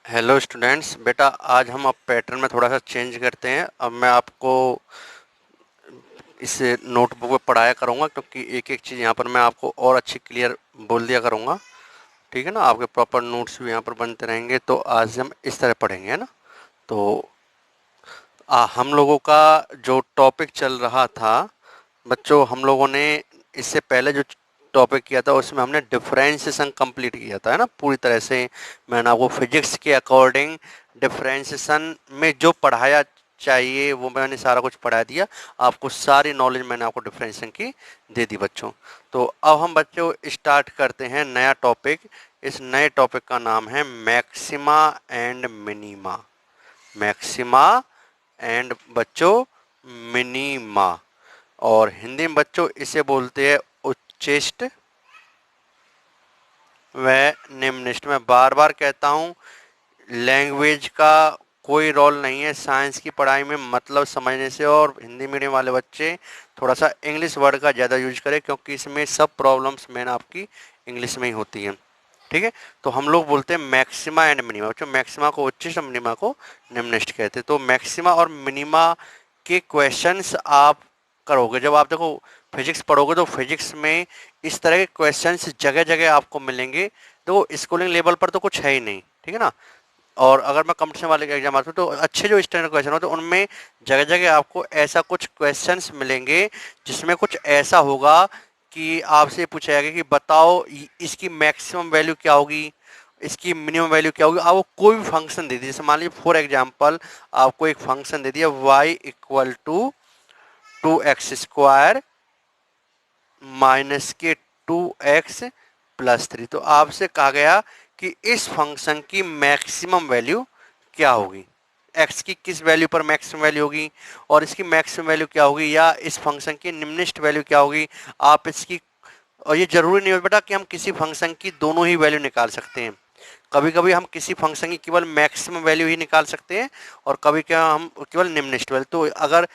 Hello students, बेटा आज हम अब पैटर्न में थोड़ा सा चेंज करते हैं। अब मैं आपको इस नोटबुक में पढ़ाया करूँगा, क्योंकि एक एक चीज़ यहाँ पर मैं आपको और अच्छी क्लियर बोल दिया करूँगा। ठीक है ना, आपके प्रॉपर नोट्स भी यहाँ पर बनते रहेंगे। तो आज हम इस तरह पढ़ेंगे, है ना। तो हम लोगों का जो टॉपिक चल रहा था बच्चों, हम लोगों ने इससे पहले जो टॉपिक किया था उसमें हमने डिफरेंशिएशन कंप्लीट किया था, है ना, पूरी तरह से। मैंने आपको फिजिक्स के अकॉर्डिंग डिफरेंशिएशन में जो पढ़ाया चाहिए वो मैंने सारा कुछ पढ़ा दिया आपको। सारी नॉलेज मैंने आपको डिफरेंशिएशन की दे दी बच्चों। तो अब हम बच्चों स्टार्ट करते हैं नया टॉपिक। इस नए टॉपिक का नाम है maxima and minima. Maxima and बच्चों मिनिमा, और हिंदी में बच्चों इसे बोलते हैं उच्चिष्ट व निम्निष्ठ। मैं बार बार कहता हूँ, लैंग्वेज का कोई रोल नहीं है साइंस की पढ़ाई में, मतलब समझने से। और हिंदी मीडियम वाले बच्चे थोड़ा सा इंग्लिश वर्ड का ज़्यादा यूज करें, क्योंकि इसमें सब प्रॉब्लम्स मेन आपकी इंग्लिश में ही होती हैं। ठीक है, तो हम लोग बोलते हैं मैक्सिमा एंड मिनिमा। बच्चों मैक्सिमा को उच्चिष्ट, मिनिमा को निम्निष्ठ कहते हैं। तो मैक्सिमा और मिनिमा के क्वेश्चंस आप करोगे जब आप देखो फिजिक्स पढ़ोगे, तो फिजिक्स में इस तरह के क्वेश्चंस जगह जगह आपको मिलेंगे। तो स्कूलिंग लेवल पर तो कुछ है ही नहीं, ठीक है ना। और अगर मैं कंपटीशन वाले एग्जाम आते हूँ तो अच्छे जो स्टैंडर्ड क्वेश्चन होते हैं उनमें जगह जगह आपको ऐसा कुछ क्वेश्चंस मिलेंगे जिसमें कुछ ऐसा होगा कि आपसे पूछा जाएगा कि बताओ इसकी मैक्सिमम वैल्यू क्या होगी, इसकी मिनिमम वैल्यू क्या होगी। आपको कोई भी फंक्शन दे दिए, जैसे मान लीजिए फॉर एग्जाम्पल आपको एक फंक्शन दे दिया y equal to 2x² minus के 2x+3। तो आपसे कहा गया कि इस फंक्शन की मैक्सिमम वैल्यू क्या होगी, x की किस वैल्यू पर मैक्सिमम वैल्यू होगी, और इसकी मैक्सिमम वैल्यू क्या होगी, या इस फंक्शन की निम्निष्ठ वैल्यू क्या होगी। आप इसकी, और ये जरूरी नहीं हो बेटा कि हम किसी फंक्शन की दोनों ही वैल्यू निकाल सकते हैं। कभी कभी हम किसी फंक्शन की केवल मैक्सिमम वैल्यू ही निकाल सकते हैं, और कभी क्या हम केवल निम्निष्ठ वैल्यू। तो अगर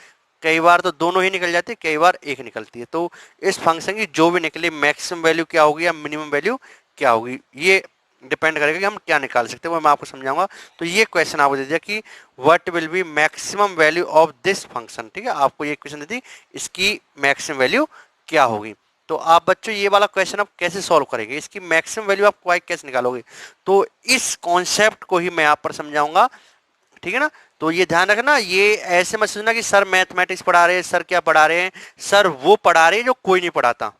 कई बार तो दोनों ही निकल जाती है, कई बार एक निकलती है। तो इस फंक्शन की जो भी निकले मैक्सिमम वैल्यू क्या होगी या मिनिमम वैल्यू क्या होगी, ये डिपेंड करेगा कि हम क्या निकाल सकते हैं, वो मैं आपको समझाऊंगा। तो ये क्वेश्चन आपको दे दिया कि what will be maximum value of this function. ठीक है, आपको ये क्वेश्चन दे दी, इसकी मैक्सिमम वैल्यू क्या होगी। तो आप बच्चों ये वाला क्वेश्चन आप कैसे सॉल्व करेंगे, इसकी मैक्सिमम वैल्यू आप कैसे निकालोगे। तो इस कॉन्सेप्ट को ही मैं आप पर समझाऊंगा, ठीक है ना। तो ये ध्यान रखना, ये ऐसे मत सोचना कि सर मैथमेटिक्स पढ़ा रहे हैं, सर क्या पढ़ा रहे हैं। सर वो पढ़ा रहे हैं जो कोई नहीं पढ़ाता,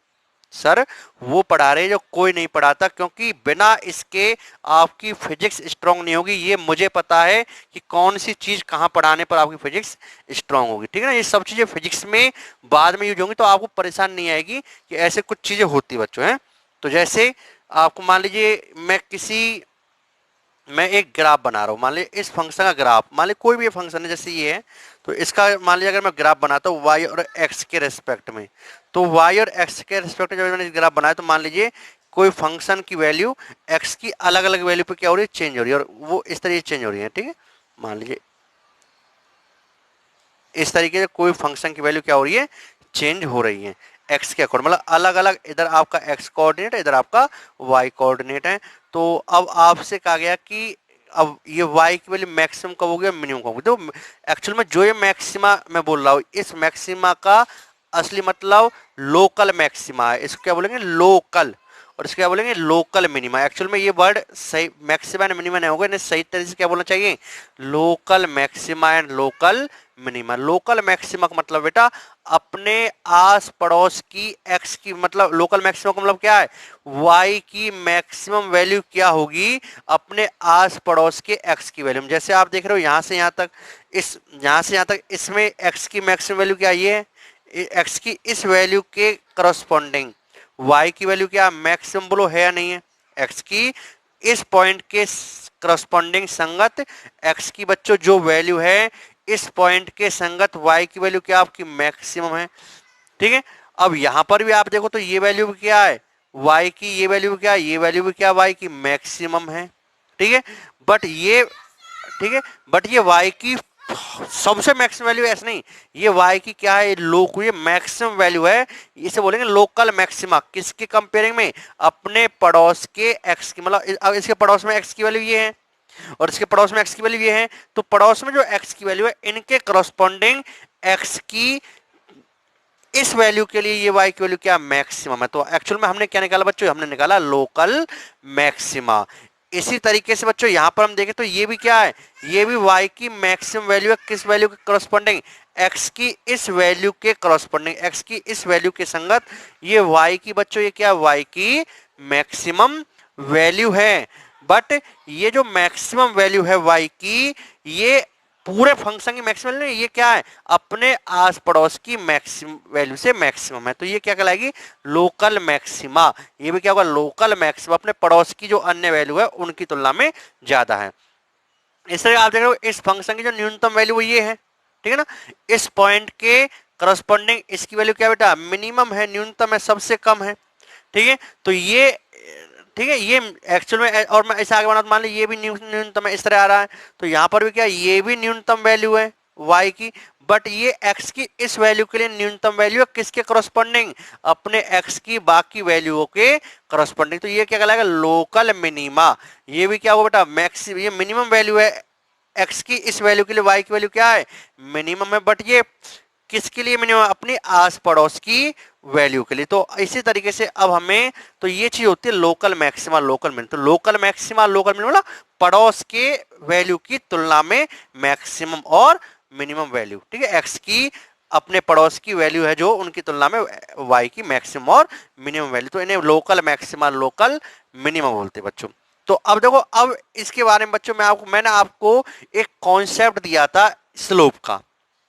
सर वो पढ़ा रहे हैं जो कोई नहीं पढ़ाता, क्योंकि बिना इसके आपकी फिजिक्स स्ट्रांग नहीं होगी। ये मुझे पता है कि कौन सी चीज कहाँ पढ़ाने पर आपकी फिजिक्स स्ट्रांग होगी, ठीक है ना। ये सब चीजें फिजिक्स में बाद में यूज होंगी, तो आपको परेशान नहीं आएगी कि ऐसे कुछ चीजें होती बच्चों हैं। तो जैसे आपको मान लीजिए मैं एक ग्राफ बना रहा हूँ, मान लीजिए इस फंक्शन का ग्राफ, मान लीजिए कोई भी फंक्शन है जैसे ये है, तो इसका मान लीजिए अगर मैं ग्राफ बनाता हूँ y और x के रेस्पेक्ट में, तो y और x के रेस्पेक्ट में जब मैंने ग्राफ बनाया तो मान लीजिए कोई फंक्शन की वैल्यू x की अलग अलग वैल्यू पे क्या हो रही है, चेंज हो रही है, और वो इस तरीके से चेंज हो रही है। ठीक है, मान लीजिए इस तरीके से कोई फंक्शन की वैल्यू क्या हो रही है, चेंज हो रही है एक्स के अकॉर्डिंग, मतलब अलग अलग, इधर आपका एक्स कोऑर्डिनेट है, इधर आपका वाई कोऑर्डिनेट है। तो अब आपसे कहा गया कि अब ये y की वैल्यू मैक्सिमम कब होगी और मिनिमम कब होगी। तो एक्चुअल में जो ये मैक्सिमा मैं बोल रहा हूँ, इस मैक्सिमा का असली मतलब लोकल मैक्सिमा है, इसको क्या बोलेंगे, लोकल। और इसको क्या बोलेंगे, लोकल मिनिमा। एक्चुअल में ये वर्ड सही मैक्सिमा एंड मिनिमा नहीं होगा, इन्हें सही तरीके से क्या बोलना चाहिए, local maxima and local minima. Local maxima का मतलब बेटा अपने आस पड़ोस की एक्स की, मतलब लोकल मैक्सिमा का मतलब क्या है, वाई की मैक्सिमम वैल्यू क्या होगी अपने आस पड़ोस के एक्स की वैल्यू में। जैसे आप देख रहे हो यहाँ से यहाँ तक, इस यहाँ से यहाँ तक, इसमें एक्स की मैक्सिमम वैल्यू क्या है, एक्स की इस वैल्यू के करस्पॉन्डिंग वाई की वैल्यू क्या मैक्सिमम बोलो है या नहीं है, एक्स की इस पॉइंट के करस्पॉन्डिंग संगत एक्स की बच्चों जो वैल्यू है, इस पॉइंट के संगत y की वैल्यू क्या आपकी मैक्सिमम है। ठीक है, अब यहां पर भी आप देखो तो ये वैल्यू भी क्या है, y की ये वैल्यू भी क्या है, ये वैल्यू भी क्या y की मैक्सिमम है। ठीक है, बट ये ठीक है, बट ये y की सबसे मैक्सिमम वैल्यू ऐसे नहीं, ये y की क्या है, ये मैक्सिमम वैल्यू है। इसे बोलेंगे लोकल मैक्सिमा, किसके कंपेयरिंग में, अपने पड़ोस के x की, मतलब अब इसके पड़ोस में x की वैल्यू ये है, और इसके पड़ोस में x की वैल्यू ये है, तो पड़ोस में जो x की वैल्यू है इनके करस्पॉन्डिंग x की इस वैल्यू के लिए ये y की वैल्यू क्या मैक्सिमम है। तो एक्चुअल में हमने क्या निकाला बच्चों, हमने निकाला लोकल मैक्सिमा। इसी तरीके से बच्चों यहां पर हम देखें तो ये भी क्या है, ये भी y की मैक्सिमम वैल्यू है, किस वैल्यू के करस्पॉन्डिंग, x की इस वैल्यू के करस्पॉन्डिंग, x की इस वैल्यू के संगत ये y की बच्चों ये क्या y की मैक्सिमम वैल्यू है। बट ये जो मैक्सिमम वैल्यू है y की, ये पूरे फंक्शन की मैक्सिमम वैल्यू, ये क्या है अपने आस पड़ोस की मैक्सिमम वैल्यू से मैक्सिमम है, तो ये क्या कहलाएगी लोकल मैक्सिमा। ये भी क्या होगा लोकल मैक्सिमा, अपने पड़ोस की जो अन्य वैल्यू है उनकी तुलना में ज्यादा है। इस तरह आप देख रहे हो इस फंक्शन की जो न्यूनतम वैल्यू वो ये है, ठीक है ना। इस पॉइंट के करस्पॉन्डिंग इसकी वैल्यू क्या बेटा मिनिमम है, न्यूनतम है, सबसे कम है, ठीक है। तो ये ठीक है, ये एक्चुअल में, और मैं ऐसे आगे बढ़ा मान ली ये भी न्यूनतम है, इस तरह आ रहा है, तो यहाँ पर भी क्या ये भी न्यूनतम वैल्यू है y की, बट ये x की इस वैल्यू के लिए न्यूनतम वैल्यू है किसके करस्पॉन्डिंग, अपने x की बाकी वैल्यूओं के करस्पॉन्डिंग, तो ये क्या कहलाएगा लोकल मिनिमा। ये भी क्या होगा बेटा मैक्सिमम, ये मिनिमम वैल्यू है x की इस वैल्यू के लिए, y की वैल्यू क्या है मिनिमम है, बट ये किसके लिए मिनिमम, अपनी आस पड़ोस की वैल्यू के लिए। तो इसी तरीके से अब हमें, तो ये चीज होती है लोकल मैक्सिमा लोकल मिनिमम, तो लोकल मैक्सिमा लोकल मिनिमम मतलब पड़ोस के वैल्यू की तुलना में मैक्सिमम और मिनिमम वैल्यू, ठीक है, एक्स की अपने पड़ोस की वैल्यू है जो उनकी तुलना में वाई की मैक्सिमम और मिनिमम वैल्यू, तो इन्हें लोकल मैक्सिमा लोकल मिनिमम बोलते हैं बच्चों। तो अब देखो, अब इसके बारे में बच्चों मैंने आपको एक कॉन्सेप्ट दिया था स्लोप का,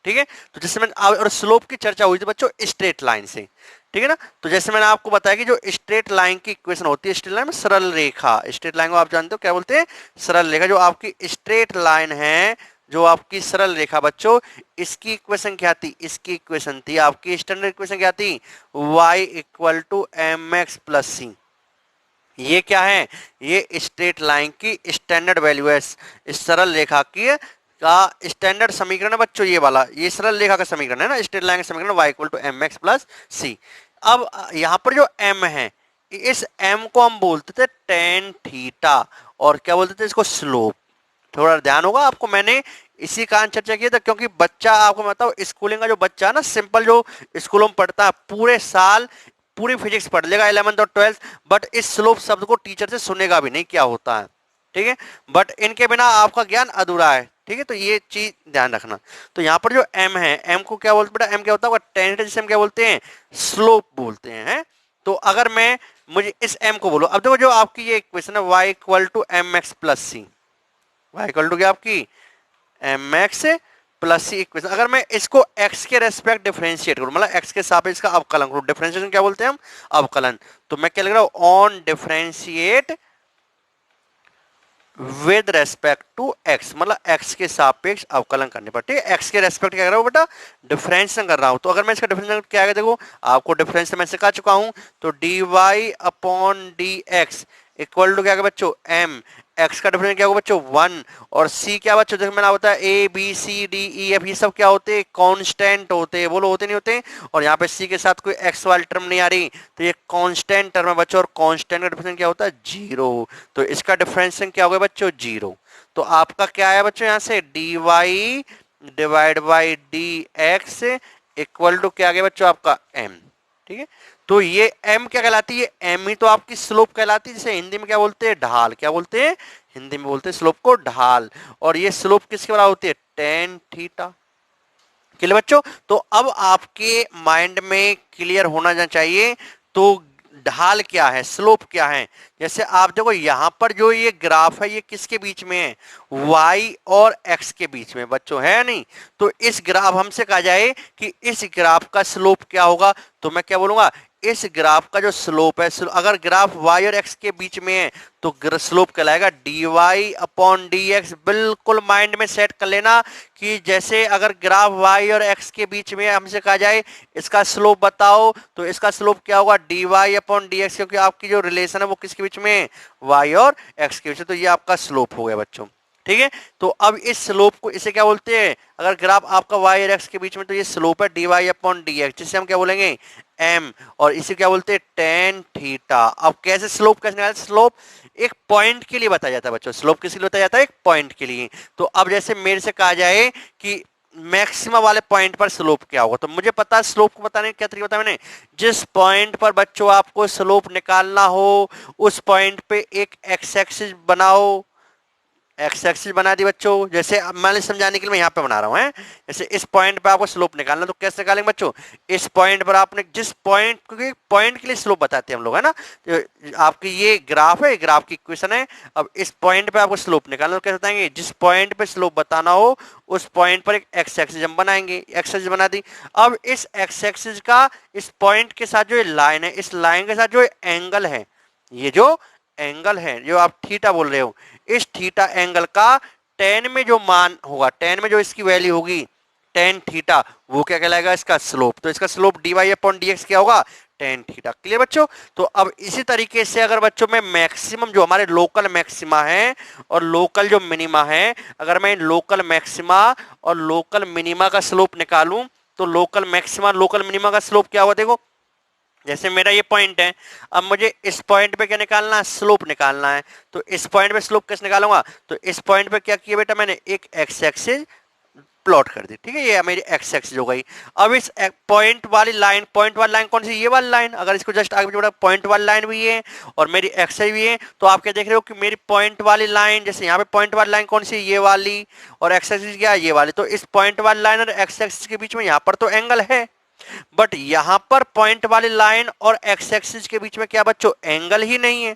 ठीक है। तो जैसे मैंने और स्लोप की चर्चा हुई थी बच्चों स्ट्रेट लाइन से, ठीक है ना। तो जैसे मैंने आपको बताया कि जो स्ट्रेट लाइन की इक्वेशन होती है, स्ट्रेट लाइन में सरल रेखा, स्ट्रेट लाइन को आप जानते हो क्या बोलते हैं सरल रेखा, जो आपकी स्ट्रेट लाइन है, जो आपकी सरल रेखा बच्चों, इसकी इक्वेशन क्या थी, इसकी इक्वेशन थी आपकी स्टैंडर्ड इक्वेशन क्या थी y equal to M x plus C. ये क्या है, ये स्ट्रेट लाइन की स्टैंडर्ड वैल्यू है, इस सरल रेखा की का स्टैंडर्ड समीकरण है बच्चों, ये वाला ये सरल रेखा का समीकरण है ना, स्ट्रेट लाइन का समीकरण y equal to M x plus C. अब यहाँ पर जो m है, इस m को हम बोलते थे टेन थीटा, और क्या बोलते थे इसको स्लोप। थोड़ा ध्यान होगा आपको, मैंने इसी कारण चर्चा की था, क्योंकि बच्चा आपको बताओ स्कूलिंग का जो बच्चा है ना, सिंपल जो स्कूलों में पढ़ता है पूरे साल पूरी फिजिक्स पढ़ लेगा 11th और 12th, बट इस स्लोप शब्द को टीचर से सुनेगा भी नहीं क्या होता है, ठीक है। बट इनके बिना आपका ज्ञान अधूरा है, ठीक है, तो ये चीज ध्यान रखना। तो यहाँ पर जो m है, m को क्या बोलते बेटा, m क्या होता है टेन, जिसे हम क्या बोलते हैं स्लोप बोलते हैं। तो अगर मैं मुझे इस m को बोलो, अब देखो जो आपकी ये इक्वेशन है y equal to M x plus c, y equal to क्या आपकी m x plus c equation, अगर मैं इसको x के रेस्पेक्ट डिफरेंशिएट करूं, मतलब x के सापेक्ष इसका अवकलन करूं, डिफरेंशिएशन क्या बोलते हैं हम अवकलन, तो मैं क्या लिख रहा हूं on differentiate with respect to x, मतलब x के सापेक्ष अवकलन करने पर, ठीक है, x के रेस्पेक्ट क्या कर रहा हूं बेटा डिफरेंशिएशन कर रहा हूं। तो अगर मैं इसका डिफरेंशिएशन क्या है, देखो आपको डिफरेंशिएशन मैं सिखा चुका हूं, तो dy upon D x equal to क्या है बच्चों m, x का डिफरेंशिएशन क्या होगा बच्चों 1, और c क्या बच्चों जैसे मैंने बताया a b c d e f ये सब क्या होते हैं कांस्टेंट होते हैं, बोलो होते नहीं होते, और यहाँ पे c के साथ कोई x वाली टर्म नहीं आ रही, तो ये कांस्टेंट टर्म है बच्चों, और कांस्टेंट का डिफरेंशिएशन क्या होता है 0, तो इसका डिफरेंशिएशन क्या होगा बच्चों 0। तो आपका क्या है बच्चों यहाँ से dy divide by d x equal to क्या आ गया बच्चों आपका m, ठीक है। तो ये m क्या कहलाती है, m ही तो आपकी स्लोप कहलाती है, जिसे हिंदी में क्या बोलते हैं ढाल, क्या बोलते हैं हिंदी में बोलते हैं स्लोप को ढाल, और ये स्लोप किसके बराबर होती है टेन थीटा। क्लियर बच्चों, तो अब आपके माइंड में क्लियर होना चाहिए, तो ढाल क्या है स्लोप क्या है। जैसे आप देखो यहां पर जो ये ग्राफ है ये किसके बीच में है, y और x के बीच में बच्चों, है नहीं। तो इस ग्राफ हमसे कहा जाए कि इस ग्राफ का स्लोप क्या होगा, तो मैं क्या बोलूंगा इस ग्राफ का जो स्लोप है, अगर ग्राफ y और x के बीच में है तो स्लोप कहलाएगा dy अपॉन डी एक्स। बिल्कुल माइंड में सेट कर लेना कि जैसे अगर ग्राफ y और x के बीच में हमसे कहा जाए इसका स्लोप बताओ, तो इसका स्लोप क्या होगा dy अपॉन डी एक्स, क्योंकि आपकी जो रिलेशन है वो किसके बीच में है y और x के बीच में, तो ये आपका स्लोप हो गया बच्चों, ठीक है। तो अब इस स्लोप को इसे क्या बोलते हैं, अगर ग्राफ आपका y और x के बीच में, तो ये स्लोप है dy अपॉन डी एक्स, जिसे हम क्या बोलेंगे m, और इसे क्या बोलते हैं टेन थीटा। अब कैसे स्लोप कैसे निकालते, स्लोप एक पॉइंट के लिए बताया जाता है बच्चों। स्लोप किस लिए बताया जाता है? एक पॉइंट के लिए। तो अब जैसे मेरे से कहा जाए कि मैक्सिमा वाले पॉइंट पर स्लोप क्या होगा, तो मुझे पता है स्लोप को बताने का क्या तरीका बताया मैंने। जिस पॉइंट पर बच्चों आपको स्लोप निकालना हो उस पॉइंट पे एक एक्स एक्सिस बनाओ। एक्स एक्सिस बना दी बच्चों। जैसे अब मान लीजिए समझाने के लिए मैं यहाँ पे बना रहा हूँ है। जैसे इस पॉइंट पे आपको स्लोप निकालना, तो कैसे निकालेंगे बच्चों? इस पॉइंट पर आपने जिस पॉइंट, क्योंकि पॉइंट के लिए स्लोप बताते हैं हम लोग है ना। तो आपकी ये ग्राफ है, ग्राफ की इक्वेशन है। अब इस पॉइंट पे आपको स्लोप निकालना, तो कैसे बताएंगे? जिस पॉइंट पे स्लोप बताना हो उस पॉइंट पर एक एक्स एक्सिस हम बनाएंगे। एक्स एक्सिस बना दी। अब इस एक्स एक्सिस का इस पॉइंट के साथ जो ये लाइन है, इस लाइन के साथ जो एंगल है, ये जो एंगल है जो आप थीटा बोल रहे हो, इस थीटा एंगल का टेन में जो मान होगा, टेन में जो इसकी वैल्यू होगी टेन थीटा, वो क्या कहलाएगा? इसका स्लोप। तो इसका slope d y upon D x क्या होगा? Tan theta. क्लियर बच्चों? तो अब इसी तरीके से अगर बच्चों में मैक्सिमम जो हमारे लोकल मैक्सिमा है और लोकल जो मिनिमा है, अगर मैं लोकल मैक्सिमा और लोकल मिनिमा का स्लोप निकालूं, तो लोकल मैक्सिमा लोकल मिनिमा का स्लोप क्या होगा? देखो जैसे मेरा ये पॉइंट है, अब मुझे इस पॉइंट पे क्या निकालना है? स्लोप निकालना है। तो इस पॉइंट पे स्लोप कैसे निकालूंगा? तो इस पॉइंट पे क्या किया बेटा मैंने? एक एक्स एक्सिस प्लॉट कर दी। ठीक है, ये मेरी एक्स एक्सिस हो गई। अब इस पॉइंट वाली लाइन, पॉइंट वाली लाइन कौन सी? ये वाली लाइन। अगर इसको जस्ट आगे जोड़ा, पॉइंट वाली लाइन भी है और मेरी एक्स भी है, तो आप क्या देख रहे हो कि मेरी पॉइंट वाली लाइन, जैसे यहाँ पे पॉइंट वाली लाइन कौन सी? ये वाली। और एक्स एक्सिस क्या? ये वाली। तो इस पॉइंट वाली लाइन और एक्स एक्सिस के बीच में यहाँ पर तो एंगल है, बट यहां पर पॉइंट वाली लाइन और एक्स एक्सिस के बीच में क्या बच्चों? एंगल ही नहीं है।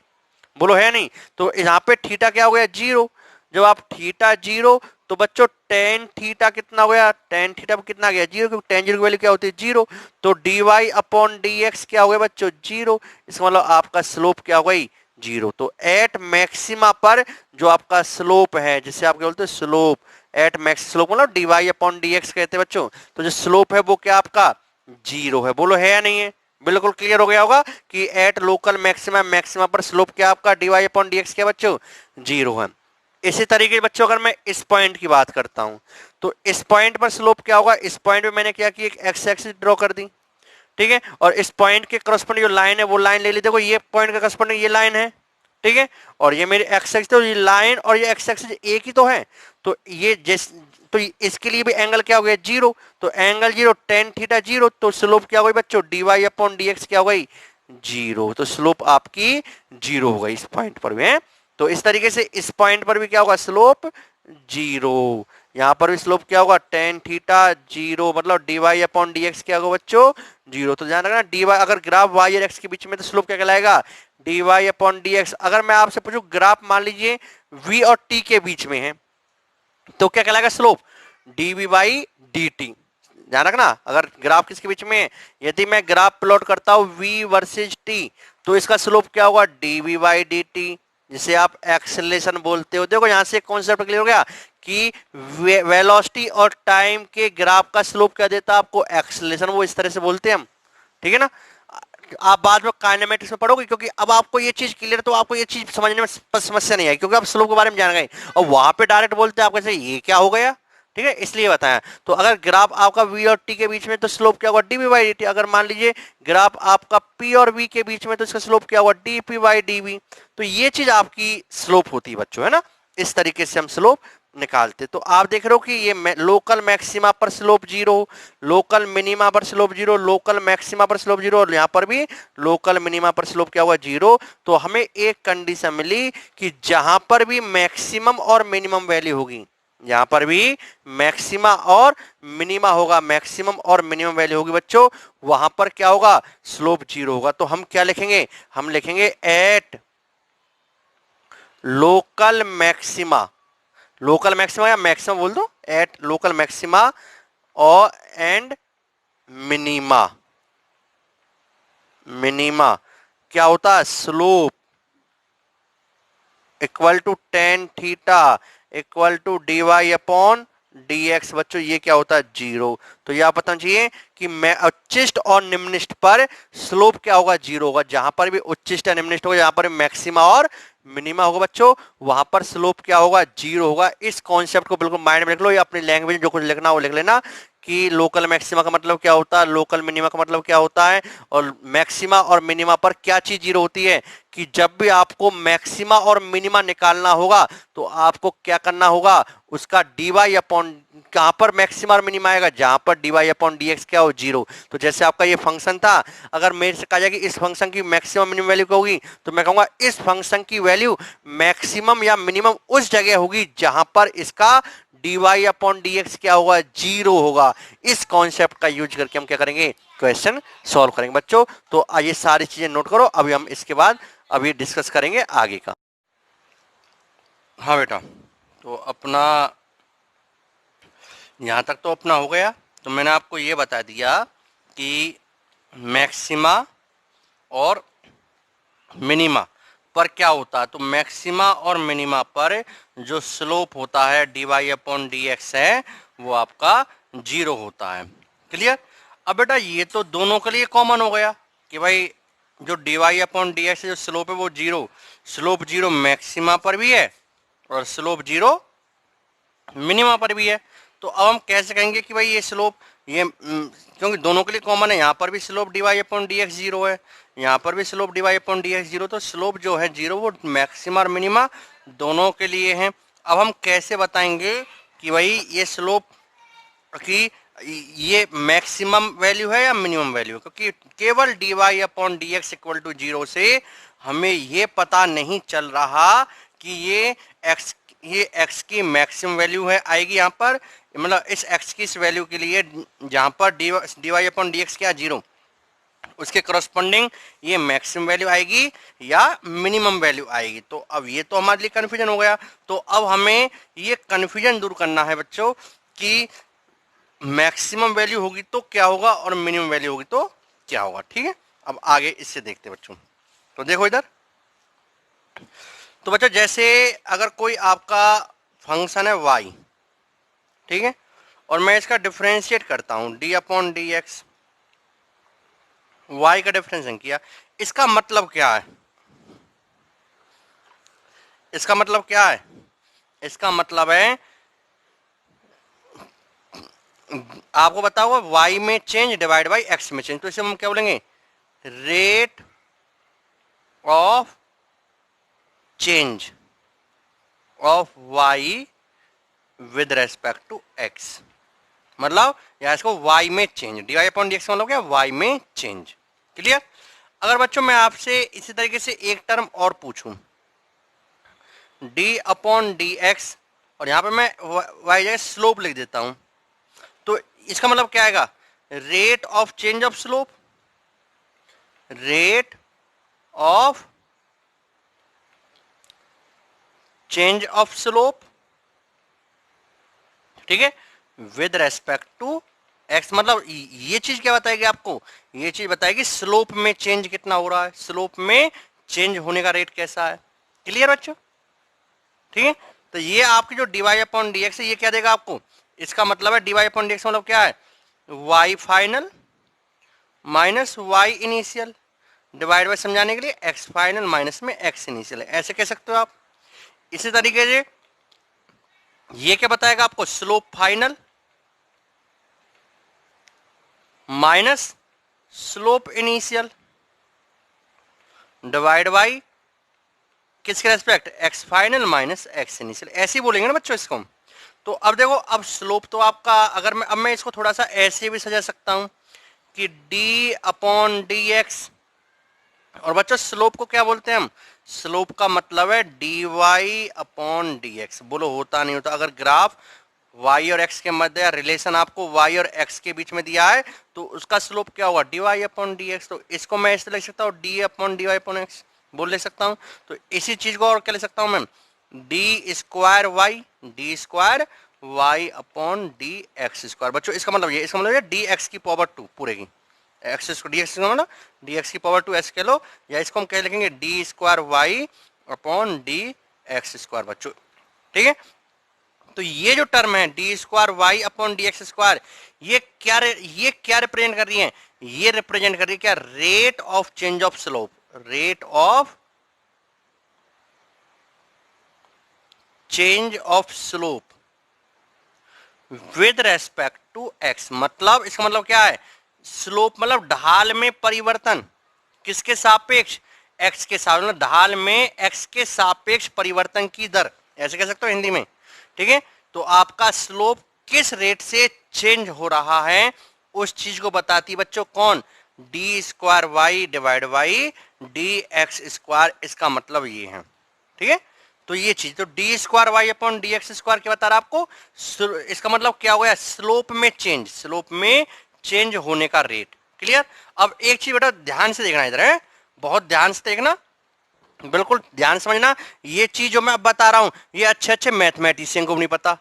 बोलो है नहीं? तो यहाँ पे थीटा क्या हो गया? जीरो। जब आप थीटा जीरो, तो बच्चों टेन थीटा कितना हो गया? टेन थीटा कितना गया? जीरो, क्योंकि टेन जीरो की वैल्यू क्या होती है? जीरो। तो d y upon D x क्या हो गया बच्चों? जीरो। इसका मतलब आपका स्लोप क्या हो गई? जीरो। तो एट मैक्सिमा पर जो आपका स्लोप है, जिसे आप क्या बोलते हैं? स्लोप। एट मैक्स स्लोप मतलब d y upon D x कहते हैं बच्चों। तो जो स्लोप है वो क्या आपका? जीरो है। बोलो है या नहीं है? बिल्कुल क्लियर हो गया होगा कि एट लोकल मैक्सिमा मैक्सिमा पर स्लोप क्या आपका? D y upon D x क्या बच्चों? जीरो है। इसी तरीके से बच्चों अगर मैं इस पॉइंट की बात करता हूं, तो इस पॉइंट पर स्लोप क्या होगा? इस पॉइंट पे मैंने क्या किया? एक एक्स एक्सिस ड्रॉ कर दी। ठीक है, और इस पॉइंट के करस्पॉन्डिंग जो लाइन है वो लाइन ले ली। देखो ये पॉइंट का करस्पॉन्डिंग ये लाइन है। ठीक है, और ये मेरी एक्स एक्सिस, तो ये लाइन और ये एक्स एक्सिस एक ही तो है। तो ये जिस, तो इसके लिए भी एंगल क्या हो गया? जीरो। तो angle zero, tan theta zero, तो स्लोप क्या हो गई बच्चों? D y upon D x क्या हो गई? जीरो। तो स्लोप आपकी जीरो हो गई इस पॉइंट पर भी है। तो इस तरीके से इस पॉइंट पर भी क्या होगा? Slope zero. यहां पर भी स्लोप क्या होगा? टेन थीटा जीरो, मतलब d y upon D x क्या होगा बच्चों? जीरो। तो ध्यान रखना डी वाई, अगर ग्राफ वाई और एक्स के बीच में, तो स्लोप क्या कहलाएगा? D y upon D x. अगर मैं आपसे पूछूं ग्राफ मान लीजिए वी और टी के बीच में है, तो क्या कहलाएगा slope? D v by d t. ध्यान रखना, अगर ग्राफ किसके बीच में है, यदि मैं ग्राफ प्लॉट करता हूं v वर्सेज t, तो इसका स्लोप क्या होगा? D v by d t, जिसे आप एक्सेलरेशन बोलते हो। देखो यहां से कॉन्सेप्ट क्लियर हो गया कि वेलोसिटी और टाइम के ग्राफ का स्लोप क्या देता है आपको? एक्सेलरेशन। वो इस तरह से बोलते हैं हम। ठीक है ना? आप बाद में काइनेमेटिक्स में पढ़ोगे, क्योंकि अब आपको ये चीज क्लियर, तो आपको ये चीज समझने में समस्या नहीं आई, क्योंकि आप स्लोप के बारे में जान गए। और वहां पे डायरेक्ट बोलते हैं आप कैसे, ये क्या हो गया? ठीक है, इसलिए बताया। तो अगर ग्राफ आपका v और t के बीच में, तो स्लोप क्या होगा? dv by dt। अगर मान लीजिए ग्राफ आपका p और v के बीच में, तो इसका स्लोप क्या होगा? dp by dv। तो ये चीज आपकी स्लोप होती है बच्चों, है ना? इस तरीके से हम स्लोप निकालते। तो आप देख रहे हो कि ये लोकल मैक्सिमा पर स्लोप जीरो, लोकल मिनिमा पर स्लोप जीरो, लोकल मैक्सिमा पर स्लोप जीरो, और यहाँ पर भी लोकल मिनिमा पर स्लोप क्या हुआ? जीरो। तो हमें एक कंडीशन मिली कि जहां पर भी मैक्सिमम और मिनिमम वैल्यू होगी, यहां पर भी मैक्सिमा और मिनिमा होगा, मैक्सिमम और मिनिमम वैल्यू होगी बच्चों, वहां पर क्या होगा? स्लोप जीरो होगा। तो हम क्या लिखेंगे? हम लिखेंगे at local maxima, local maxima या मैक्सिमम बोल दो, एट लोकल मैक्सिमा और एंड मिनिमा। मिनिमा क्या होता है? Slope equal to tan theta equal to d y upon D x. बच्चों ये क्या होता है? जीरो। तो यह पता चाहिए कि मैं उच्चिष्ट और निम्निष्ट पर स्लोप क्या होगा? जीरो होगा। जहां पर भी उच्चिष्ट या निम्निष्ट होगा, जहां पर मैक्सिमा और मिनिमा होगा बच्चों, वहां पर स्लोप क्या होगा? जीरो होगा। इस कॉन्सेप्ट को बिल्कुल माइंड में लिख लो, या अपनी लैंग्वेज में जो कुछ लिखना हो लिख लेना कि लोकल मैक्सिमा का मतलब क्या होता है, लोकल मिनिमा का मतलब क्या होता है, और मैक्सिमा और मिनिमा पर क्या चीज जीरो होती है, कि जब भी आपको मैक्सिमा और मिनिमा निकालना होगा तो आपको क्या करना होगा, उसका डीवाई अपॉन, कहां पर मैक्सिमा और मिनिमा आएगा, जहां पर डीवाई अपॉन डी एक्स क्या हो, जीरो। तो जैसे आपका ये फंक्शन था, अगर मेरे से कहा जाए कि इस फंक्शन की मैक्सिमम मिनिमम वैल्यू क्या होगी, तो मैं कहूंगा इस फंक्शन की वैल्यू मैक्सिमम या मिनिमम उस जगह होगी जहां पर इसका dy अपॉन dx क्या होगा, जीरो होगा। इस कॉन्सेप्ट का यूज करके हम क्या करेंगे, क्वेश्चन सॉल्व करेंगे बच्चों। तो ये सारी चीजें नोट करो, अभी हम इसके बाद अभी डिस्कस करेंगे आगे का। हाँ बेटा, तो अपना यहाँ तक तो अपना हो गया। तो मैंने आपको ये बता दिया कि मैक्सिमा और मिनिमा पर क्या होता है। तो मैक्सिमा और मिनिमा पर जो स्लोप होता है dy अपॉन डी एक्स है, वो आपका जीरो होता है। क्लियर। अब बेटा ये तो दोनों के लिए कॉमन हो गया कि भाई जो dy अपॉन डी एक्स जो स्लोप है वो जीरो, स्लोप जीरो मैक्सिमा पर भी है और स्लोप जीरो मिनिमा पर भी है। तो अब हम कैसे कहेंगे कि भाई ये स्लोप ये क्योंकि दोनों के लिए कॉमन है, यहाँ पर भी slope dy upon D x zero है, यहाँ पर भी slope dy upon D x zero, तो स्लोप जो है जीरो वो मैक्सिमा और मिनिमा दोनों के लिए है। अब हम कैसे बताएंगे कि भाई ये स्लोप कि ये मैक्सिमम वैल्यू है या मिनिमम वैल्यू, क्योंकि केवल dy upon D x equal to zero से हमें ये पता नहीं चल रहा कि ये x की मैक्सिमम वैल्यू है आएगी यहाँ पर, मतलब इस x की इस वैल्यू के लिए जहाँ पर dy अपॉन डी एक्स क्या जीरो, उसके करस्पॉन्डिंग ये मैक्सिमम वैल्यू आएगी या मिनिमम वैल्यू आएगी। तो अब ये तो हमारे लिए कन्फ्यूजन हो गया। तो अब हमें ये कन्फ्यूजन दूर करना है बच्चों कि मैक्सिमम वैल्यू होगी तो क्या होगा और मिनिमम वैल्यू होगी तो क्या होगा। ठीक है, अब आगे इससे देखते हैं बच्चों। तो देखो इधर, तो बच्चों जैसे अगर कोई आपका फंक्शन है y, ठीक है, और मैं इसका डिफरेंशिएट करता हूं d upon D x, y का डिफरेंशिएट किया, इसका मतलब क्या है, इसका मतलब क्या है, इसका मतलब है आपको बताओ y में चेंज डिवाइड बाई x में चेंज, तो इसे हम क्या बोलेंगे, rate of change of y with respect to x। मतलब या इसको y में change, dy upon D x मतलब क्या, y में चेंज। क्लियर। अगर बच्चों मैं आपसे इसी तरीके से एक टर्म और पूछूं d अपॉन डी एक्स, और यहां पे मैं y जगह स्लोप लिख देता हूं, तो इसका मतलब क्या आएगा, rate of change of slope, rate of change of slope, ठीक है, विद रेस्पेक्ट टू एक्स। मतलब ये चीज क्या बताएगी आपको, ये चीज बताएगी स्लोप में चेंज कितना हो रहा है, स्लोप में चेंज होने का रेट कैसा है। क्लियर बच्चों। ठीक है, तो ये आपकी जो dy अपॉन डी एक्स है ये क्या देगा आपको, इसका मतलब है dy अपॉन डी एक्स मतलब क्या है, y final minus y initial divide by, समझाने के लिए x फाइनल माइनस में x इनिशियल है, ऐसे कह सकते हो आप। इसी तरीके से ये क्या बताएगा आपको, slope final minus slope initial divide by किसके respect, X final minus x initial, ऐसे ही बोलेंगे ना बच्चों इसको। तो अब देखो, अब स्लोप तो आपका, अगर मैं अब मैं इसको थोड़ा सा ऐसे भी सजा सकता हूं कि d अपॉन डी एक्स, और बच्चों स्लोप को क्या बोलते हैं हम, स्लोप का मतलब है dy अपॉन डी एक्स। बोलो होता नहीं होता, अगर ग्राफ y और x के मध्य रिलेशन आपको y और x के बीच में दिया है तो उसका स्लोप क्या होगा, dy अपॉन डी एक्स। तो इसको मैं ऐसे लिख सकता हूँ d upon dy upon x बोल ले सकता हूँ। तो इसी चीज को और क्या ले सकता हूँ मैं, d square Y upon D x square. बच्चों इसका मतलब ये, इसका मतलब ये डी एक्स की पावर टू पूरे की, एक्स डी एक्स मतलब डी एक्स की पावर टू ऐसे कह लो, या इसको हम क्या लिखेंगे, d square Y upon D x square बच्चों। ठीक है, तो ये जो टर्म है d square Y upon D x square, ये क्या रिप्रेजेंट कर रही है, ये रिप्रेजेंट कर रही है क्या, rate of change of slope, rate of change of slope with respect to x, मतलब इसका मतलब क्या है, स्लोप मतलब ढाल में परिवर्तन, किसके सापेक्ष, एक्स के सापेक्ष, मतलब ढाल में एक्स के सापेक्ष परिवर्तन की दर, ऐसे कह सकते हो हिंदी में, ठीक है। तो आपका स्लोप किस रेट से चेंज हो रहा है उस चीज को बताती है बच्चों कौन, d square y divide by d x square, इसका मतलब ये है, ठीक है। तो ये चीज, तो D square Y upon D x square क्या बता रहा है आपको, इसका मतलब क्या हो गया, स्लोप में चेंज, स्लोप में चेंज होने का रेट, क्लियर। अब एक चीज बेटा ध्यान से देखना इधर है, बहुत ध्यान से देखना, बिल्कुल ध्यान समझना, ये चीज जो मैं अब बता रहा हूं ये अच्छे अच्छे मैथमेटिशियन को भी नहीं पता,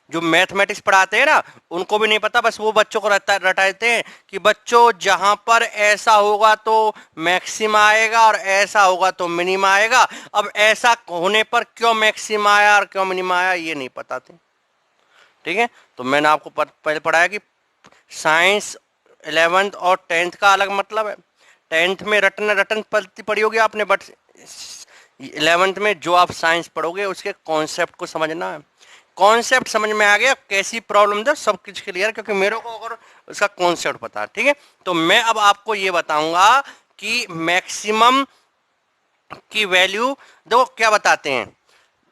जो मैथमेटिक्स पढ़ाते हैं ना उनको भी नहीं पता, बस वो बच्चों को रटाते हैं कि बच्चों जहां पर ऐसा होगा तो मैक्सिमा आएगा और ऐसा होगा तो मिनिमा आएगा, अब ऐसा होने पर क्यों मैक्सिमा आया और क्यों मिनिमा आया ये नहीं पता थे, ठीक है। तो मैंने आपको पहले पढ़ाया कि साइंस 11th और 10th का अलग मतलब है, 10th में रटन रटन पढ़ती पढ़ी होगी आपने, बट 11th में जो आप साइंस पढ़ोगे उसके कॉन्सेप्ट को समझना है, कॉन्सेप्ट समझ में आ गया, कैसी प्रॉब्लम दो सब कुछ क्लियर, क्योंकि मेरे को अगर उसका कॉन्सेप्ट पता है, ठीक है। तो मैं अब आपको ये बताऊंगा कि मैक्सिमम की वैल्यू, देखो क्या बताते हैं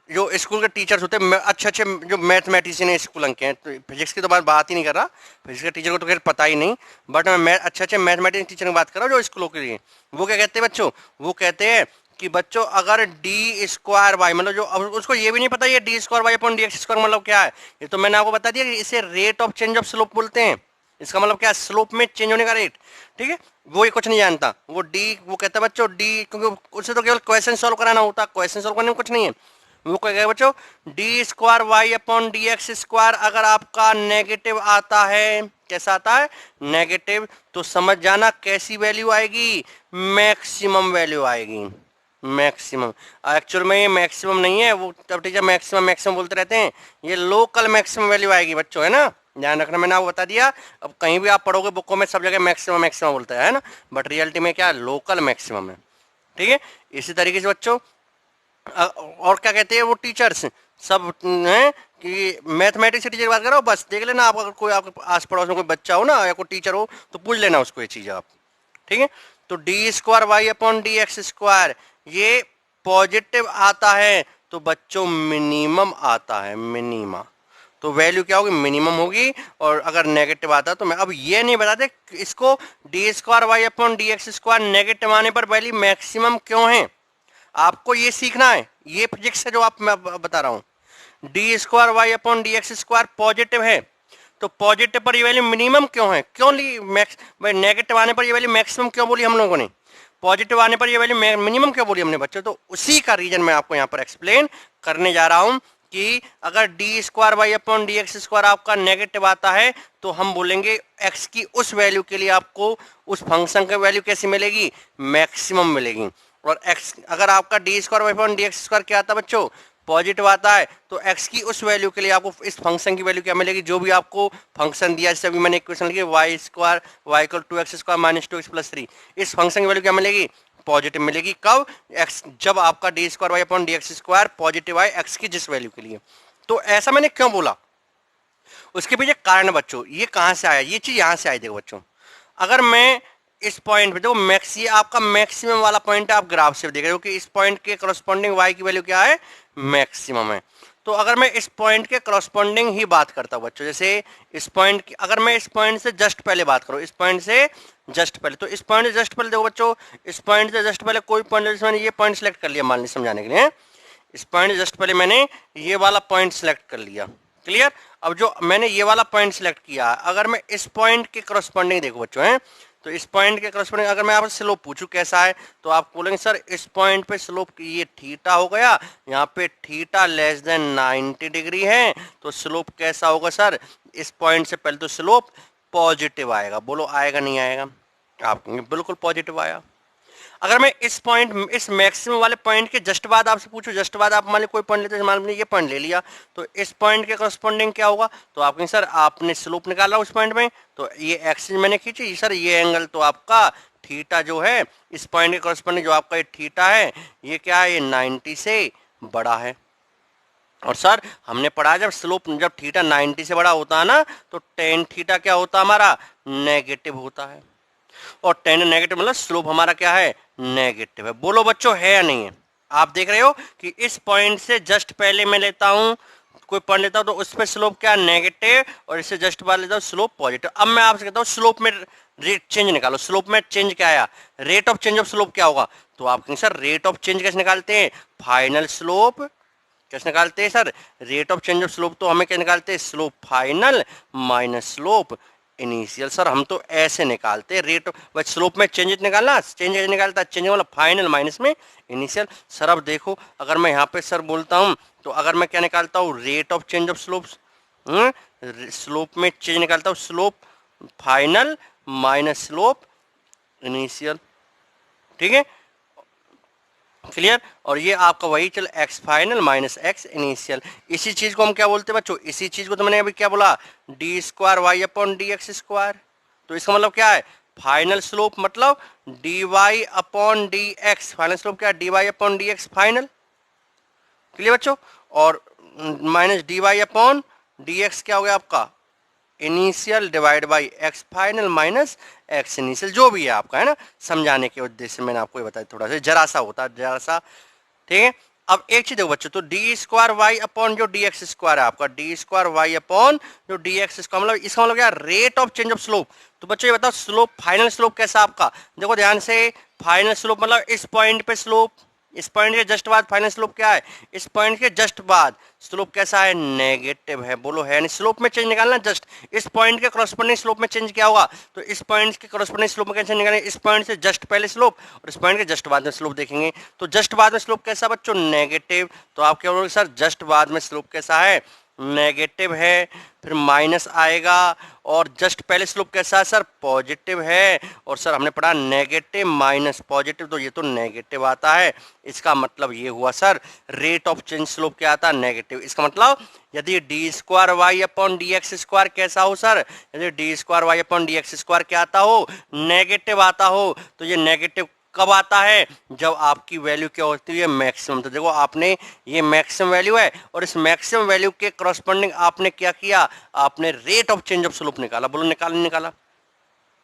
जो स्कूल के टीचर्स होते हैं, अच्छे अच्छे जो मैथमेटिशियन है स्कूल के हैं, तो फिजिक्स की तो बात ही नहीं कर रहा, फिजिक्स के टीचर को तो खैर पता ही नहीं, बट मैं अच्छे अच्छे मैथमेटिक्स टीचर की बात कर रहा हूँ जो स्कूलों के लिए, वो क्या कहते हैं बच्चों, वो कहते हैं कि बच्चों अगर डी स्क्वायर वाई, मतलब जो उसको ये भी नहीं पता ये d square Y upon D x square मतलब क्या है, ये तो मैंने आपको बता दिया कि इसे rate of change of slope बोलते हैं, इसका मतलब क्या है, स्लोप में चेंज होने का रेट, ठीक है। वो ये कुछ नहीं जानता, वो डी, वो कहता है बच्चों डी, क्योंकि उससे तो केवल क्वेश्चन सॉल्व कराना होता है, क्वेश्चन सॉल्व करने में कुछ नहीं है, वो क्या कहेगा बच्चों, d square Y upon D x square अगर आपका नेगेटिव आता है, कैसा आता है, नेगेटिव, तो समझ जाना कैसी वैल्यू आएगी, मैक्सिमम वैल्यू आएगी, मैक्सिमम। एक्चुअल में ये मैक्सिमम नहीं है, वो तब टीचर मैक्सिमम मैक्सिमम बोलते रहते हैं, ये लोकल मैक्सिमम वैल्यू आएगी बच्चों, है ना, ध्यान रखना, मैंने आपको बता दिया। अब कहीं भी आप पढ़ोगे बुकों में सब जगह मैक्सिमम मैक्सिमम बोलता है ना, बट रियलिटी में क्या लोकल मैक्सिमम है, ठीक है। इसी तरीके से बच्चों और क्या कहते हैं वो टीचर्स सब हैं कि मैथमेटिक्स से टीचर की बात करो, बस देख लेना आप, अगर कोई आपके आस पड़ोस में कोई बच्चा हो ना या कोई टीचर हो तो पूछ लेना उसको ये चीज़ आप, ठीक है। तो D square Y upon D x square ये पॉजिटिव आता है तो बच्चों मिनिमम आता है, मिनिमा, तो वैल्यू क्या होगी, मिनिमम होगी, और अगर नेगेटिव आता है तो मैं अब ये नहीं बताते इसको d square Y upon D x square negative आने पर वैल्यू मैक्सिमम क्यों है, आपको ये सीखना है, ये फिजिक्स है जो आप मैं बता रहा हूं, d square Y upon D x square positive है, तो पॉजिटिव पर ये वैल्यू मिनिमम क्यों है, क्यों ली मैक्स, नेगेटिव आने पर ये वैल्यू मैक्सिमम क्यों बोली हम लोगों ने, पॉजिटिव आने पर ये वैल्यू मिनिमम क्यों बोली हमने बच्चों, तो उसी का रीजन मैं आपको यहाँ पर एक्सप्लेन करने जा रहा हूं कि अगर d square Y upon D x square आपका नेगेटिव आता है तो हम बोलेंगे एक्स की उस वैल्यू के लिए आपको उस फंक्शन की वैल्यू कैसी मिलेगी, मैक्सिमम मिलेगी, और x अगर आपका d square Y upon D x square क्या आता है बच्चों, पॉजिटिव आता है, तो x की उस वैल्यू के लिए आपको इस फंक्शन की वैल्यू क्या मिलेगी, जो भी आपको फंक्शन दिया, जैसे अभी मैंने इक्वेशन लिखी y square y equal to x square minus two x plus three, इस फंक्शन की वैल्यू क्या मिलेगी, पॉजिटिव मिलेगी, कब, x जब आपका d square Y upon D x square positive आए x की जिस वैल्यू के लिए। तो ऐसा मैंने क्यों बोला, उसके पीछे कारण बच्चों, ये कहां से आया, ये चीज यहां से आई, देखो बच्चों, अगर मैं इस पॉइंट पे देखो मैक्स, ये आपका मैक्सिमम वाला पॉइंट है, आप ग्राफ से देख रहे हो कि इस पॉइंट के करस्पॉन्डिंग y की वैल्यू क्या है, मैक्सिमम है, तो अगर मैं इस पॉइंट के करस्पॉन्डिंग ही बात करता हूं बच्चों, जैसे इस पॉइंट की, अगर मैं इस पॉइंट से जस्ट पहले बात करूं, इस पॉइंट से जस्ट पहले, तो इस पॉइंट से जस्ट पहले देखो बच्चों, इस पॉइंट से जस्ट पहले कोई पॉइंट, जैसे मैंने ये पॉइंट सेलेक्ट कर लिया मान लीजिए समझाने के लिए, इस पॉइंट जस्ट पहले मैंने ये वाला पॉइंट सेलेक्ट कर लिया, क्लियर। अब जो मैंने ये वाला पॉइंट सेलेक्ट किया, अगर मैं इस पॉइंट के करस्पॉन्डिंग देखो बच्चों हैं, तो इस पॉइंट के करस्पॉन्डिंग अगर मैं आपसे स्लोप पूछूं कैसा है, तो आप बोलेंगे सर इस पॉइंट पे स्लोप ये थीटा हो गया, यहाँ पे थीटा लेस देन 90 डिग्री है, तो स्लोप कैसा होगा सर, इस पॉइंट से पहले तो स्लोप पॉजिटिव आएगा, बोलो आएगा नहीं आएगा, आप कहेंगे बिल्कुल पॉजिटिव आया। अगर मैं इस पॉइंट, इस मैक्सिमम वाले पॉइंट के जस्ट बाद आपसे पूछूं, जस्ट बाद आप मान लीजिए कोई पॉइंट लेते हैं, मान लीजिए ये पॉइंट ले लिया, तो इस पॉइंट के करस्पॉन्डिंग क्या होगा, तो आप कहेंगे सर आपने स्लोप निकाला उस पॉइंट में, तो ये एक्सिस मैंने खींची सर, ये एंगल तो आपका थीटा जो है इस पॉइंट के करस्पॉन्डिंग जो आपका ये थीटा है, ये क्या है, ये 90 से बड़ा है, और सर हमने पढ़ा जब स्लोप जब थीटा 90 से बड़ा होता है ना तो टेन थीटा क्या होता है हमारा नेगेटिव होता है। और टेन नेगेटिव मतलब स्लोप हमारा क्या है नेगेटिव है। बोलो बच्चों है या नहीं है। आप देख रहे हो कि इस पॉइंट से जस्ट पहले मैं लेता हूं कोई पॉइंट लेता हूं तो उस पर स्लोप क्या नेगेटिव और इससे जस्ट बाद लेता हूं स्लोप पॉजिटिव। अब मैं आपसे कहता हूं स्लोप में रेट चेंज निकालो। स्लोप में चेंज क्या आया rate of change of slope क्या होगा। तो आप कहेंगे सर रेट ऑफ चेंज कैसे निकालते हैं फाइनल स्लोप कैसे निकालते हैं sir rate of change of slope तो हमें क्या निकालते हैं slope final minus slope initial. Sir हम तो ऐसे निकालते हैं रेट ऑफ स्लोप में चेंज निकालना चेंज निकालता है चेंज वाला फाइनल माइनस में इनिशियल। सर अब देखो अगर मैं यहाँ पे सर बोलता हूँ तो अगर मैं क्या निकालता हूँ rate of change of slope slope में चेंज निकालता हूँ slope final minus slope initial. ठीक है क्लियर। और ये आपका वही चल x final minus x initial. इसी चीज को हम क्या बोलते हैं बच्चों इसी चीज को तो मैंने अभी क्या बोला d square Y upon D x square. तो इसका मतलब क्या है फाइनल स्लोप मतलब d y upon D x final slope क्या है d y upon D x final. Clear बच्चों। और minus d y upon D x क्या हो गया आपका initial divide by x final minus x initial जो भी है आपका है ना समझाने के उद्देश्य से मैंने आपको ये बताया थोड़ा सा जरा सा होता है जरा सा। ठीक है अब एक चीज देखो बच्चों तो डी स्क्वायर वाई अपॉन जो डी एक्स स्क्वायर है आपका डी स्क्वायर वाई अपॉन जो डी एक्स स्क्वायर मतलब इसका मतलब क्या rate of change of slope. तो बच्चों ये बताओ स्लोप फाइनल स्लोप कैसा आपका देखो ध्यान से फाइनल स्लोप मतलब इस पॉइंट पे स्लोप इस पॉइंट के जस्ट बाद फाइनल स्लोप क्या है इस पॉइंट के जस्ट बाद स्लोप कैसा है नेगेटिव है। बोलो है नहीं स्लोप में चेंज निकालना जस्ट इस पॉइंट के करस्पॉन्डिंग स्लोप में चेंज क्या होगा तो इस पॉइंट के करस्पॉन्डिंग स्लोप में कैसे निकालेंगे इस पॉइंट से जस्ट पहले स्लोप और इस पॉइंट के जस्ट बाद में स्लोप देखेंगे। तो जस्ट बाद में स्लोप कैसा बच्चों नेगेटिव। तो आप क्या बोलोगे सर जस्ट बाद में स्लोप कैसा है नेगेटिव है फिर माइनस आएगा और जस्ट पहले स्लोप कैसा है सर पॉजिटिव है। और सर हमने पढ़ा नेगेटिव माइनस पॉजिटिव तो ये तो नेगेटिव आता है। इसका मतलब ये हुआ sir rate of change slope क्या आता है नेगेटिव। इसका मतलब यदि d square Y upon D x square कैसा हो सर यदि d square Y upon D x square क्या आता हो नेगेटिव आता हो तो ये नेगेटिव कब आता है जब आपकी वैल्यू क्या होती है मैक्सिमम। तो देखो आपने ये मैक्सिमम वैल्यू है और इस मैक्सिमम वैल्यू के करस्पॉन्डिंग आपने क्या किया आपने rate of change of slope निकाला। बोलो निकाला निकाला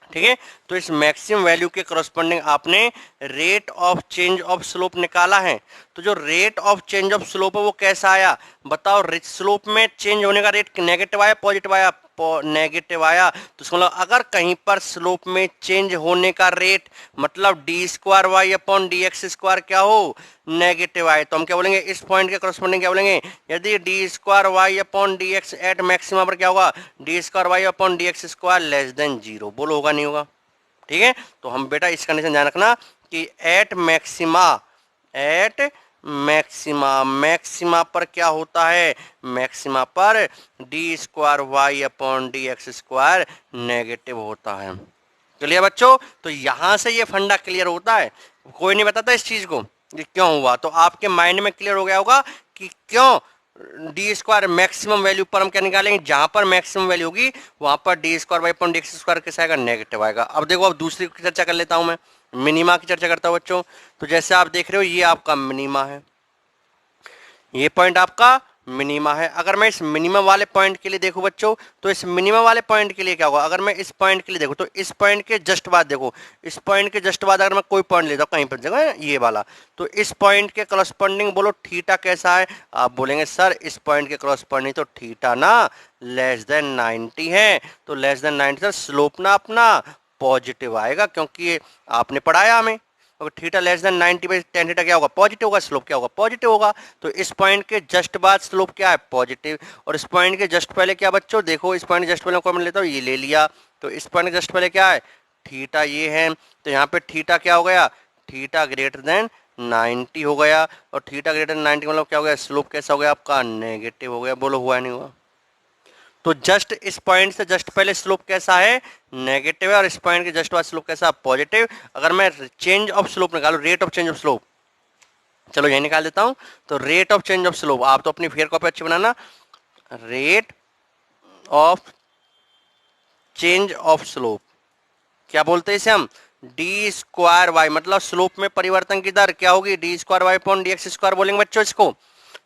ठीक है। तो इस मैक्सिमम वैल्यू के करस्पॉन्डिंग आपने rate of change of slope निकाला है। तो जो rate of change of slope है वो कैसा आया बताओ स्लोप में चेंज होने का रेट नेगेटिव आया पॉजिटिव आया नेगेटिव आया। तो इसका मतलब अगर कहीं पर स्लोप में चेंज होने का रेट मतलब d square Y upon D x square क्या हो नेगेटिव आए तो हम क्या बोलेंगे इस पॉइंट के करस्पॉन्डिंग क्या बोलेंगे यदि d square Y upon D x at maximum पर क्या होगा d square Y upon D x square less than zero. बोलो होगा नहीं होगा। ठीक है तो हम बेटा इस कंडीशन ध्यान रखना कि एट मैक्सिमा पर क्या होता है मैक्सिमा पर d square Y upon D x square negative होता है। क्लियर बच्चों। तो यहां से ये फंडा क्लियर होता है कोई नहीं बताता इस चीज को ये क्यों हुआ। तो आपके माइंड में क्लियर हो गया होगा कि क्यों डी स्क्वायर मैक्सिमम वैल्यू पर हम क्या निकालेंगे जहां पर मैक्सिमम वैल्यू होगी वहां पर d square Y upon D x square कैसा आएगा नेगेटिव आएगा। अब देखो अब दूसरी की चर्चा कर लेता हूं मैं मिनिमा की चर्चा करता हूं बच्चों। तो जैसे आप देख रहे हो ये आपका मिनिमा है ये पॉइंट आपका मिनिमा है। अगर मैं इस मिनिमम वाले पॉइंट के लिए देखूं बच्चों तो इस मिनिमम वाले पॉइंट के लिए क्या होगा अगर मैं इस पॉइंट के लिए देखूं तो इस पॉइंट के जस्ट बाद देखो इस पॉइंट के जस्ट बाद अगर मैं कोई पॉइंट लेता हूं कहीं पर जगह ये वाला तो इस पॉइंट के करस्पॉन्डिंग बोलो थीटा कैसा है। आप बोलेंगे सर इस पॉइंट के करस्पॉन्डिंग तो थीटा ना लेस देन 90 है। तो लेस देन 90 सर स्लोप ना अपना पॉजिटिव आएगा क्योंकि ये आपने पढ़ाया हमें अगर थीटा लेस देन 90 पे टेन थीटा क्या होगा पॉजिटिव होगा स्लोप क्या होगा पॉजिटिव होगा। तो इस पॉइंट के जस्ट बाद स्लोप क्या है पॉजिटिव और इस पॉइंट के जस्ट पहले क्या बच्चों देखो इस पॉइंट के जस्ट पहले को मैं लेता हूँ ये ले लिया तो इस पॉइंट के जस्ट पहले क्या है थीटा ये है। तो यहाँ पे थीटा क्या हो गया थीटा ग्रेटर देन 90 हो गया और थीटा ग्रेटर देन 90 मतलब क्या हो गया स्लोप कैसा हो गया आपका नेगेटिव हो गया। बोलो हुआ नहीं हुआ। तो जस्ट इस पॉइंट से जस्ट पहले स्लोप कैसा है नेगेटिव है और इस पॉइंट के जस्ट बाद स्लोप कैसा पॉजिटिव। अगर मैं चेंज ऑफ स्लोप निकालू rate of change of slope चलो यही निकाल देता हूं। तो rate of change of slope आप तो अपनी फेयर कॉपी अच्छी बनाना rate of change of slope क्या बोलते हैं इसे हम डी स्क्वायर वाई मतलब स्लोप में परिवर्तन की दर क्या होगी D square Y upon D x square बोलेंगे बच्चों इसको।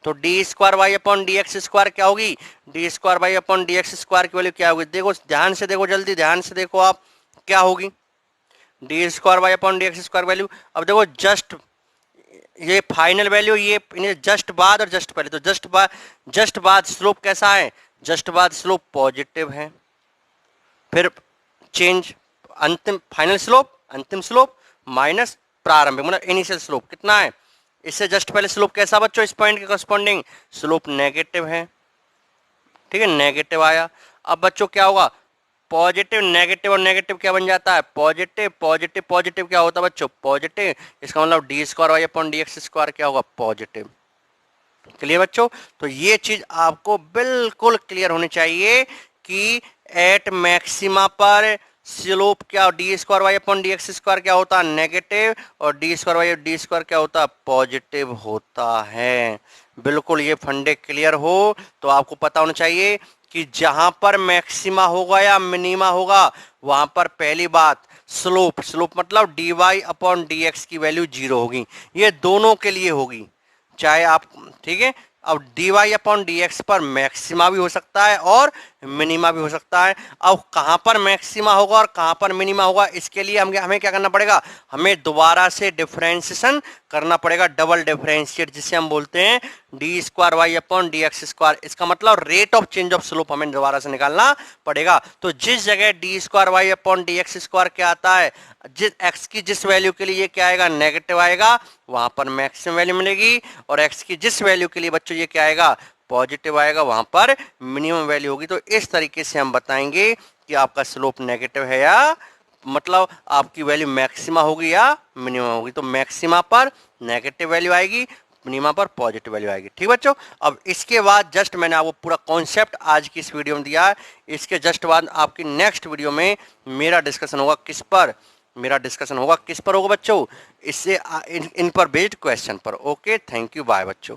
तो D square Y upon D x square क्या होगी, D square Y upon D x square की वैल्यू क्या होगी, देखो ध्यान से देखो, जल्दी ध्यान से देखो आप क्या होगी, D square Y upon D x square value. अब देखो जस्ट ये फाइनल वैल्यू, ये जस्ट बाद और जस्ट पहले, तो जस्ट बाद स्लोप कैसा है, जस्ट बाद स्लोप पॉजिटिव है, फिर चेंज अंतिम फाइनल स्लोप, अंतिम स्लोप माइनस प्रारंभिक मतलब इनिशियल स्लोप कितना है, इससे जस्ट पहले स्लोप कैसा बच्चों, इस पॉइंट के करस्पॉन्डिंग स्लोप नेगेटिव है, ठीक है, नेगेटिव आया। अब बच्चों क्या होगा, पॉजिटिव नेगेटिव और नेगेटिव क्या बन जाता है, पॉजिटिव, पॉजिटिव पॉजिटिव क्या होता है बच्चों, पॉजिटिव, इसका मतलब d square Y upon D x square क्या होगा, पॉजिटिव। क्लियर बच्चों, तो ये चीज आपको बिल्कुल क्लियर होनी चाहिए कि एट मैक्सिमा पर स्लोप क्या, d square Y upon D x square क्या होता है, नेगेटिव, और d square y d square क्या होता है, पॉजिटिव होता है। बिल्कुल ये फंडे क्लियर हो तो आपको पता होना चाहिए कि जहां पर मैक्सिमा होगा या मिनिमा होगा वहां पर पहली बात स्लोप मतलब d y upon D x की वैल्यू 0 होगी, ये दोनों के लिए होगी, चाहे आप, ठीक है। अब d y upon D x पर मैक्सिमा भी हो सकता है और मिनिमा भी हो सकता है। अब कहां पर मैक्सिमा होगा और कहां पर मिनिमा होगा, इसके लिए हमें क्या करना पड़ेगा, हमें दोबारा से डिफरेंशिएशन करना पड़ेगा, डबल डिफरेंशिएट, जिसे हम बोलते हैं d square Y upon D x square. इसका मतलब rate of change of slope हमें दोबारा से निकालना पड़ेगा। तो जिस जगह d square Y upon D x square क्या आता है, जिस एक्स की जिस वैल्यू के लिए क्या आएगा, नेगेटिव आएगा, वहां पर मैक्सिमम वैल्यू मिलेगी, और एक्स की जिस वैल्यू के लिए बच्चों ये क्या आएगा, पॉजिटिव आएगा, वहां पर मिनिमम वैल्यू होगी। तो इस तरीके से हम बताएंगे कि आपका स्लोप नेगेटिव है या मतलब आपकी वैल्यू मैक्सिमा होगी या मिनिमम होगी। तो मैक्सिमा पर नेगेटिव वैल्यू आएगी, मिनिमा पर पॉजिटिव वैल्यू आएगी, ठीक बच्चों। अब इसके बाद जस्ट मैंने आपको पूरा कॉन्सेप्ट आज की इस वीडियो में दिया है, इसके जस्ट बाद आपकी नेक्स्ट वीडियो में मेरा डिस्कशन होगा किस पर, मेरा डिस्कशन होगा किस पर होगा बच्चों, इससे इन पर बेस्ड क्वेश्चन पर। ओके, थैंक यू, बाय बच्चों।